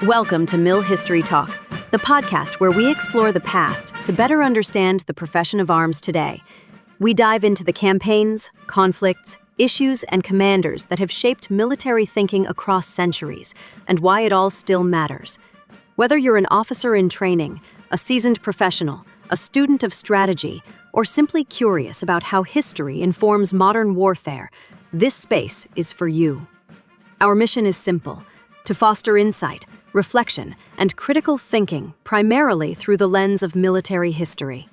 Welcome to Mill History Talk, the podcast where we explore the past to better understand the profession of arms today. We dive into the campaigns, conflicts, issues, and commanders that have shaped military thinking across centuries, and why it all still matters. Whether you're an officer in training, a seasoned professional, a student of strategy, or simply curious about how history informs modern warfare, this space is for you. Our mission is simple: to foster insight, reflection, and critical thinking primarily through the lens of military history.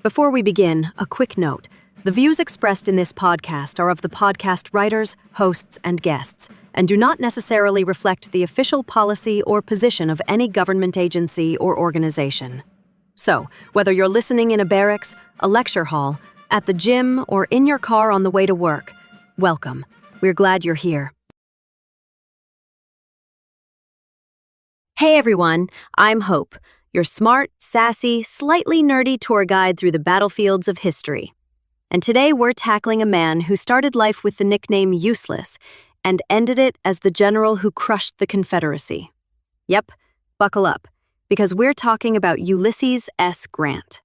Before we begin, a quick note. The views expressed in this podcast are of the podcast writers, hosts, and guests, and do not necessarily reflect the official policy or position of any government agency or organization. So, whether you're listening in a barracks, a lecture hall, at the gym, or in your car on the way to work, welcome. We're glad you're here. Hey everyone, I'm Hope, your smart, sassy, slightly nerdy tour guide through the battlefields of history. And today we're tackling a man who started life with the nickname Useless and ended it as the general who crushed the Confederacy. Yep, buckle up, because we're talking about Ulysses S. Grant.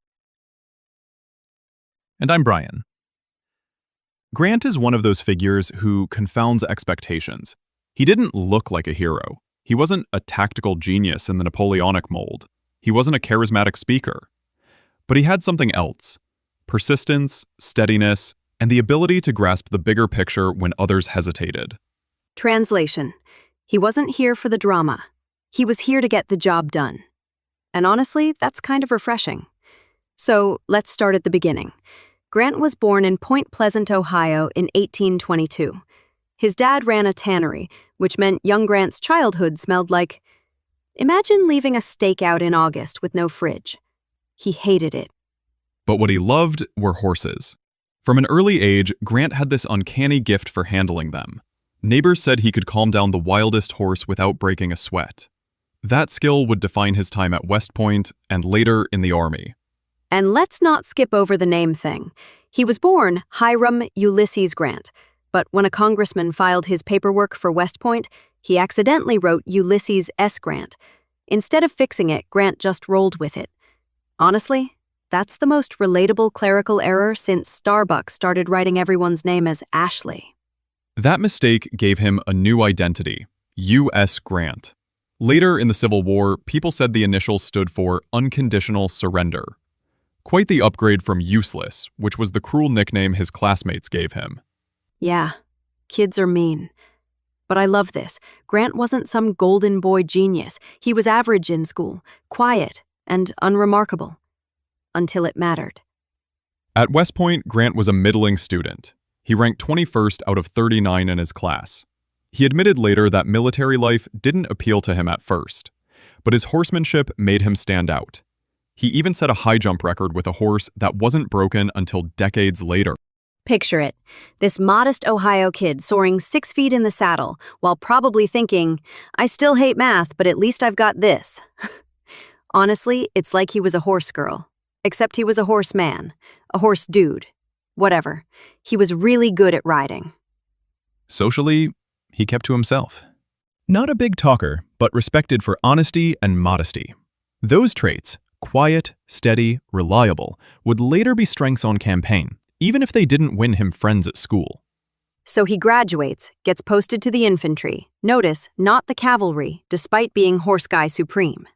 And I'm Brian. Grant is one of those figures who confounds expectations. He didn't look like a hero. He wasn't a tactical genius in the Napoleonic mold. He wasn't a charismatic speaker. But he had something else: persistence, steadiness, and the ability to grasp the bigger picture when others hesitated. Translation: he wasn't here for the drama. He was here to get the job done. And honestly, that's kind of refreshing. So let's start at the beginning. Grant was born in Point Pleasant, Ohio in 1822. His dad ran a tannery, which meant young Grant's childhood smelled like... Imagine leaving a steak out in August with no fridge. He hated it. But what he loved were horses. From an early age, Grant had this uncanny gift for handling them. Neighbors said he could calm down the wildest horse without breaking a sweat. That skill would define his time at West Point and later in the Army. And let's not skip over the name thing. He was born Hiram Ulysses Grant, but when a congressman filed his paperwork for West Point, he accidentally wrote Ulysses S. Grant. Instead of fixing it, Grant just rolled with it. Honestly, that's the most relatable clerical error since Starbucks started writing everyone's name as Ashley. That mistake gave him a new identity: U.S. Grant. Later in the Civil War, people said the initials stood for Unconditional Surrender. Quite the upgrade from Useless, which was the cruel nickname his classmates gave him. Yeah, kids are mean. But I love this. Grant wasn't some golden boy genius. He was average in school, quiet, and unremarkable. Until it mattered. At West Point, Grant was a middling student. He ranked 21st out of 39 in his class. He admitted later that military life didn't appeal to him at first, but his horsemanship made him stand out. He even set a high jump record with a horse that wasn't broken until decades later. Picture it. This modest Ohio kid soaring 6 feet in the saddle while probably thinking, I still hate math, but at least I've got this. Honestly, it's like he was a horse girl. Except he was a horseman, a horse dude, whatever. He was really good at riding. Socially, he kept to himself. Not a big talker, but respected for honesty and modesty. Those traits, quiet, steady, reliable, would later be strengths on campaign, even if they didn't win him friends at school. So he graduates, gets posted to the infantry. Notice, not the cavalry, despite being horse guy supreme.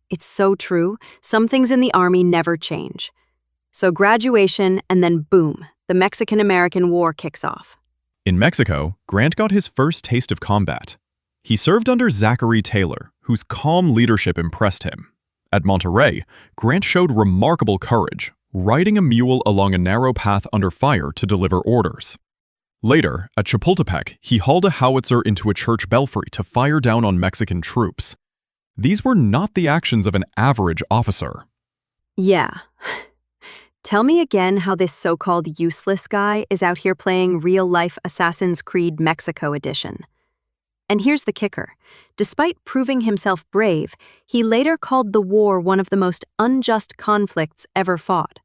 It's so true. Some things in the Army never change. So graduation, and then boom, the Mexican-American War kicks off. In Mexico, Grant got his first taste of combat. He served under Zachary Taylor, whose calm leadership impressed him. At Monterrey, Grant showed remarkable courage, riding a mule along a narrow path under fire to deliver orders. Later, at Chapultepec, he hauled a howitzer into a church belfry to fire down on Mexican troops. These were not the actions of an average officer. Yeah. Tell me again how this so-called useless guy is out here playing real-life Assassin's Creed Mexico edition. And here's the kicker. Despite proving himself brave, he later called the war one of the most unjust conflicts ever fought.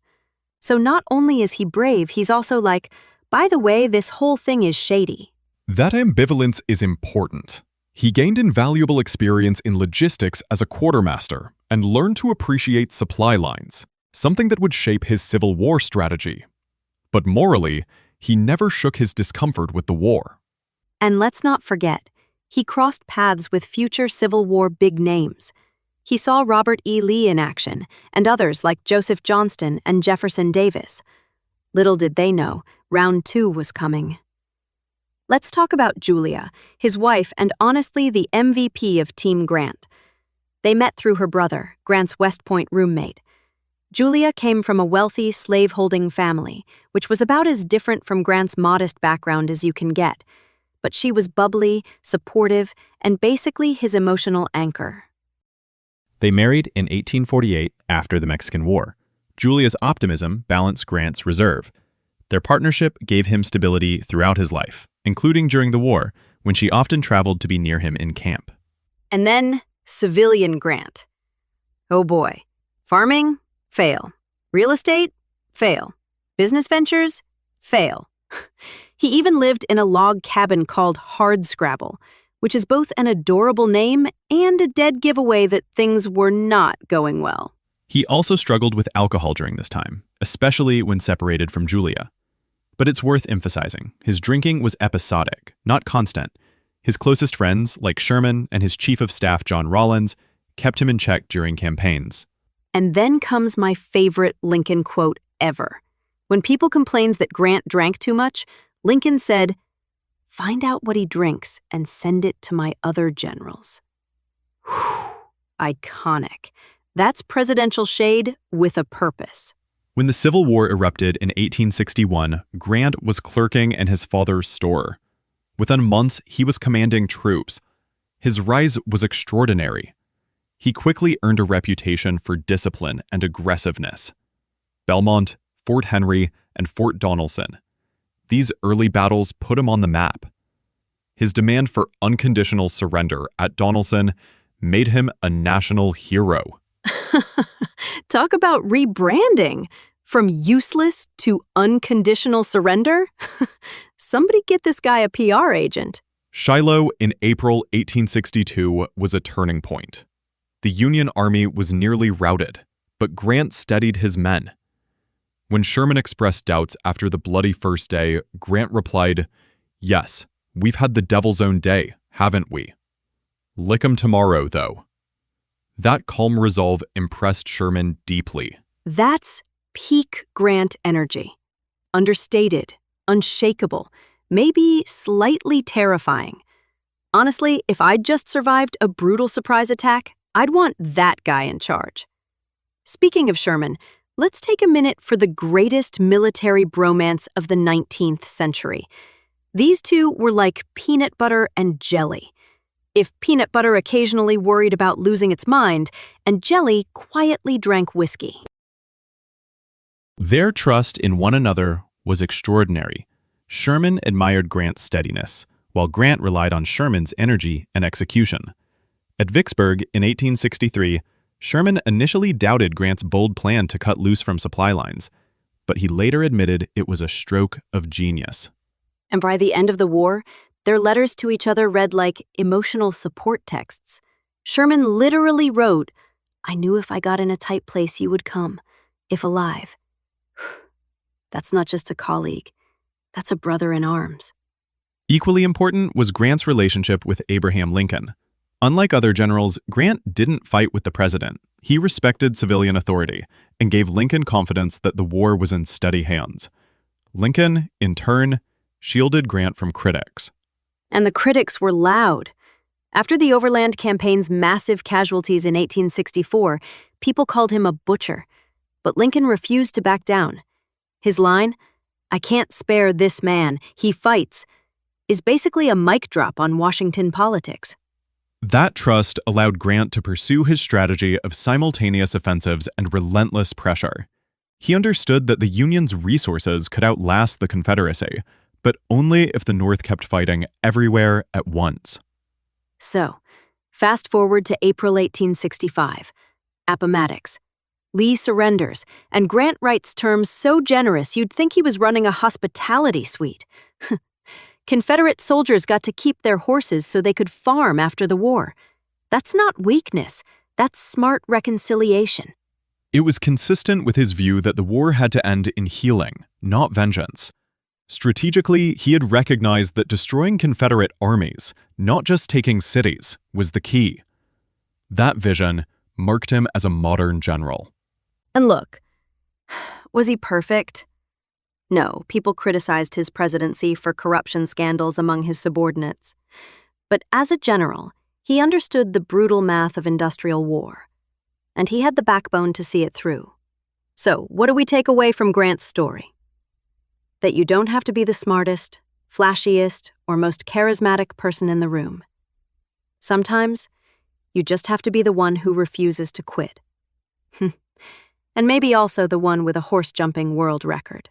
So not only is he brave, he's also like, by the way, this whole thing is shady. That ambivalence is important. He gained invaluable experience in logistics as a quartermaster and learned to appreciate supply lines, something that would shape his Civil War strategy. But morally, he never shook his discomfort with the war. And let's not forget, he crossed paths with future Civil War big names. He saw Robert E. Lee in action, and others like Joseph Johnston and Jefferson Davis. Little did they know, round 2 was coming. Let's talk about Julia, his wife and honestly the MVP of Team Grant. They met through her brother, Grant's West Point roommate. Julia came from a wealthy, slave-holding family, which was about as different from Grant's modest background as you can get. But she was bubbly, supportive, and basically his emotional anchor. They married in 1848 after the Mexican War. Julia's optimism balanced Grant's reserve. Their partnership gave him stability throughout his life, including during the war, when she often traveled to be near him in camp. And then, civilian Grant. Oh boy. Farming? Fail. Real estate? Fail. Business ventures? Fail. He even lived in a log cabin called Hardscrabble, which is both an adorable name and a dead giveaway that things were not going well. He also struggled with alcohol during this time, especially when separated from Julia. But it's worth emphasizing, his drinking was episodic, not constant. His closest friends, like Sherman and his chief of staff John Rawlins, kept him in check during campaigns. And then comes my favorite Lincoln quote ever. When people complained that Grant drank too much, Lincoln said, "Find out what he drinks and send it to my other generals." Whew, iconic. That's presidential shade with a purpose. When the Civil War erupted in 1861, Grant was clerking in his father's store. Within months, he was commanding troops. His rise was extraordinary. He quickly earned a reputation for discipline and aggressiveness. Belmont, Fort Henry, and Fort Donelson. These early battles put him on the map. His demand for unconditional surrender at Donelson made him a national hero. Talk about rebranding. From useless to unconditional surrender? Somebody get this guy a PR agent. Shiloh in April 1862 was a turning point. The Union Army was nearly routed, but Grant steadied his men. When Sherman expressed doubts after the bloody first day, Grant replied, "Yes, we've had the devil's own day, haven't we? Lick 'em tomorrow, though." That calm resolve impressed Sherman deeply. That's peak Grant energy. Understated, unshakable, maybe slightly terrifying. Honestly, if I'd just survived a brutal surprise attack, I'd want that guy in charge. Speaking of Sherman, let's take a minute for the greatest military bromance of the 19th century. These two were like peanut butter and jelly. If peanut butter occasionally worried about losing its mind, and jelly quietly drank whiskey. Their trust in one another was extraordinary. Sherman admired Grant's steadiness, while Grant relied on Sherman's energy and execution. At Vicksburg in 1863, Sherman initially doubted Grant's bold plan to cut loose from supply lines, but he later admitted it was a stroke of genius. And by the end of the war, their letters to each other read like emotional support texts. Sherman literally wrote, "I knew if I got in a tight place you would come, if alive." That's not just a colleague. That's a brother in arms. Equally important was Grant's relationship with Abraham Lincoln. Unlike other generals, Grant didn't fight with the president. He respected civilian authority and gave Lincoln confidence that the war was in steady hands. Lincoln, in turn, shielded Grant from critics. And the critics were loud. After the Overland Campaign's massive casualties in 1864, people called him a butcher. But Lincoln refused to back down. His line, "I can't spare this man, he fights," is basically a mic drop on Washington politics. That trust allowed Grant to pursue his strategy of simultaneous offensives and relentless pressure. He understood that the Union's resources could outlast the Confederacy, but only if the North kept fighting everywhere at once. So, fast forward to April 1865. Appomattox. Lee surrenders, and Grant writes terms so generous you'd think he was running a hospitality suite. Confederate soldiers got to keep their horses so they could farm after the war. That's not weakness, that's smart reconciliation. It was consistent with his view that the war had to end in healing, not vengeance. Strategically, he had recognized that destroying Confederate armies, not just taking cities, was the key. That vision marked him as a modern general. And look, was he perfect? No, people criticized his presidency for corruption scandals among his subordinates. But as a general, he understood the brutal math of industrial war. And he had the backbone to see it through. So, what do we take away from Grant's story? That you don't have to be the smartest, flashiest, or most charismatic person in the room. Sometimes, you just have to be the one who refuses to quit. And maybe also the one with a horse-jumping world record.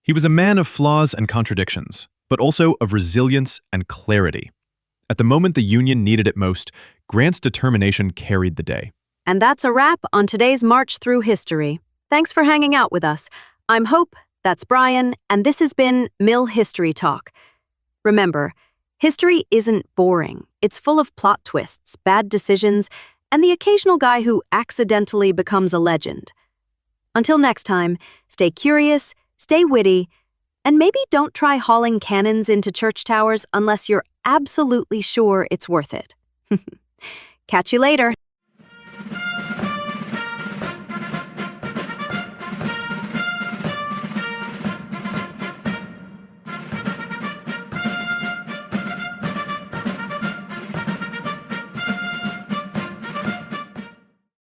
He was a man of flaws and contradictions, but also of resilience and clarity. At the moment the Union needed it most, Grant's determination carried the day. And that's a wrap on today's March Through History. Thanks for hanging out with us. I'm Hope, that's Brian, and this has been Mill History Talk. Remember, history isn't boring. It's full of plot twists, bad decisions, and the occasional guy who accidentally becomes a legend. Until next time, stay curious, stay witty, and maybe don't try hauling cannons into church towers unless you're absolutely sure it's worth it. Catch you later.